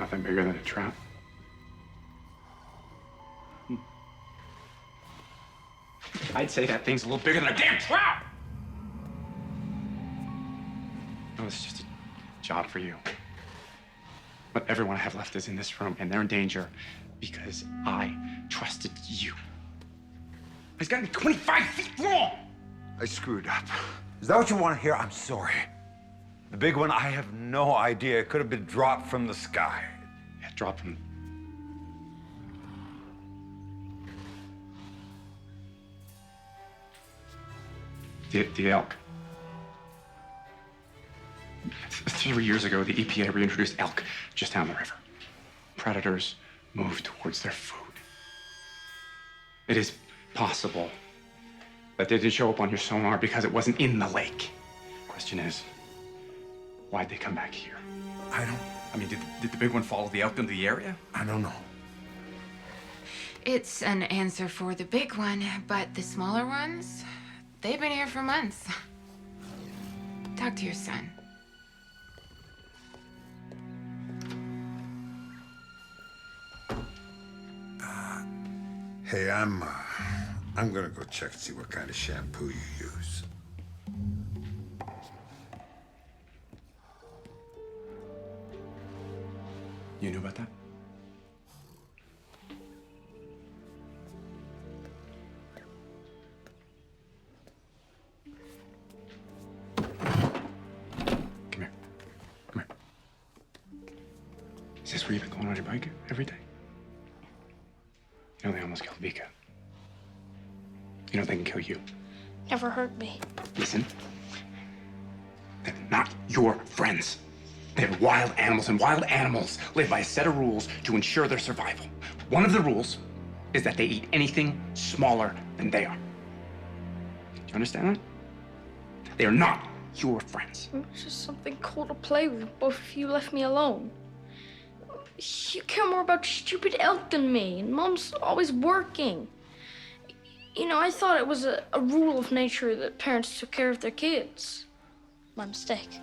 Nothing bigger than a trout. I'd say that thing's a little bigger than a damn trout! No, it's just a job for you. But everyone I have left is in this room, and they're in danger because I trusted you. He's got to be 25 feet long! I screwed up. Is that what you want to hear? I'm sorry. The big one, I have no idea. It could have been dropped from the sky. Yeah, dropped from... The elk. 3 years ago, the EPA reintroduced elk just down the river. Predators move towards their food. It is possible that they didn't show up on your sonar because it wasn't in the lake. Question is, why'd they come back here? I mean, did the big one follow the elk into the area? I don't know. It's an answer for the big one, but the smaller ones, they've been here for months. Talk to your son. Hey, I'm gonna go check and see what kind of shampoo you use. You knew about that? Come here. Come here. Is this where you've been going on your bike every day? You know they almost killed Vika. You know they can kill you. Never hurt me. Listen. They're not your friends. They're wild animals, and wild animals live by a set of rules to ensure their survival. One of the rules is that they eat anything smaller than they are. Do you understand that? They are not your friends. It was just something cool to play with. Both of you left me alone. You care more about stupid elk than me, and Mom's always working. You know, I thought it was a rule of nature that parents took care of their kids. My mistake.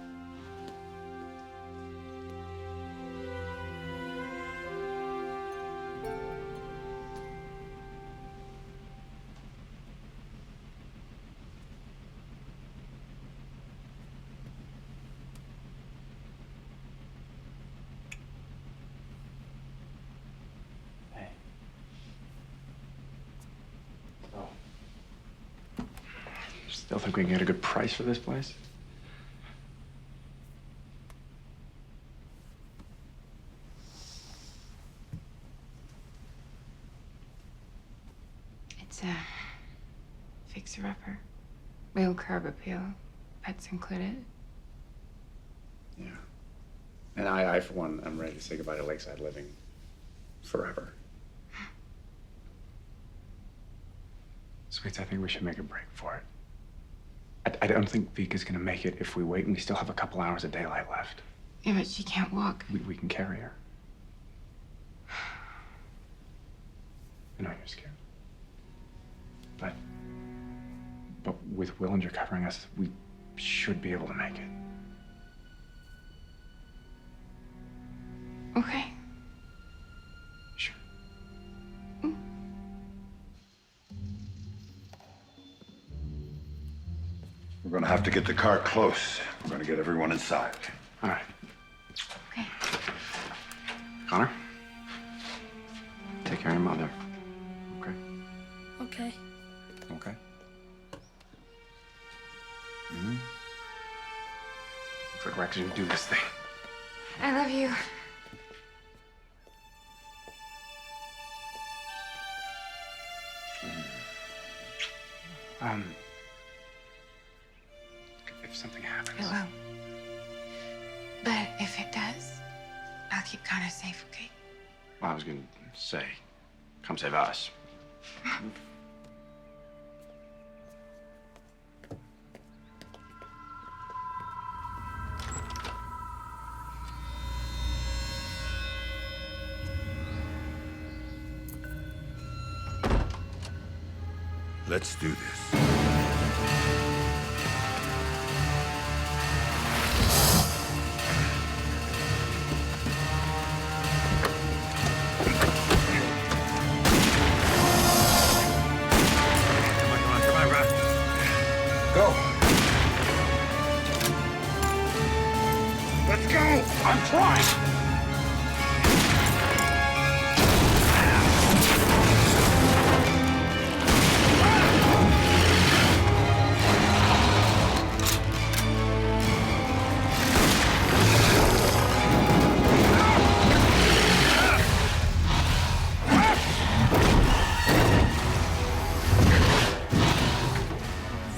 Still think we can get a good price for this place? It's a fixer-upper. Real curb appeal. Pets included. Yeah. And I, for one, am ready to say goodbye to lakeside living forever. Sweets, I think we should make a break for it. I don't think Vika's gonna make it if we wait, and we still have a couple hours of daylight left. Yeah, but she can't walk. We can carry her. I know you're scared. But with Willinger covering us, we should be able to make it. Okay. Sure. We're gonna have to get the car close. We're gonna get everyone inside. All right. Okay. Connor? Take care of your mother. Okay? Okay. Okay. Looks like we're actually gonna do this thing. I love you. If something happens. It will. But if it does, I'll keep Connor safe, okay? Well, I was gonna say, come save us. Let's do this. try!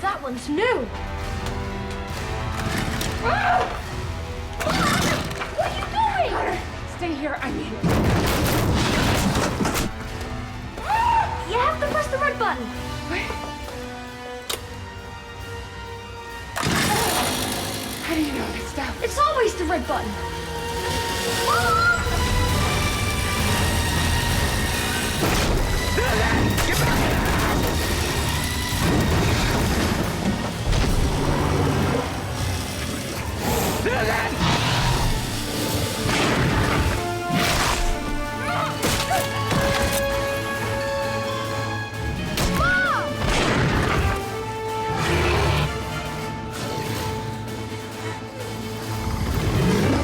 That one's new. What are you doing? Stay here, I mean. You have to press the red button. How do you know this stuff? It's always the red button.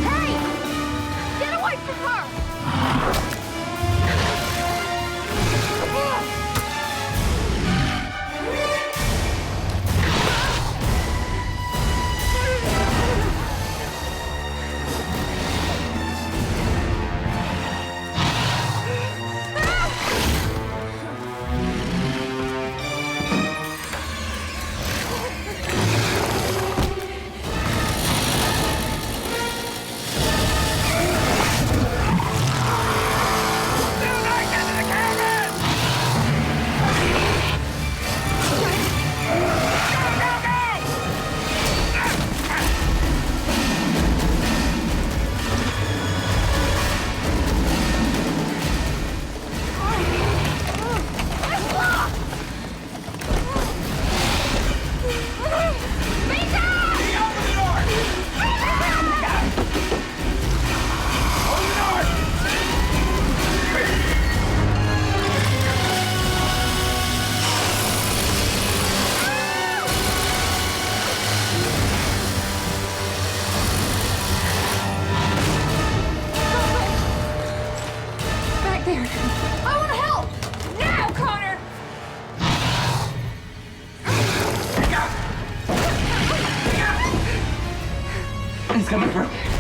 Hey! Get away from her! Back there. I want to help! Now, Connor! He's coming through.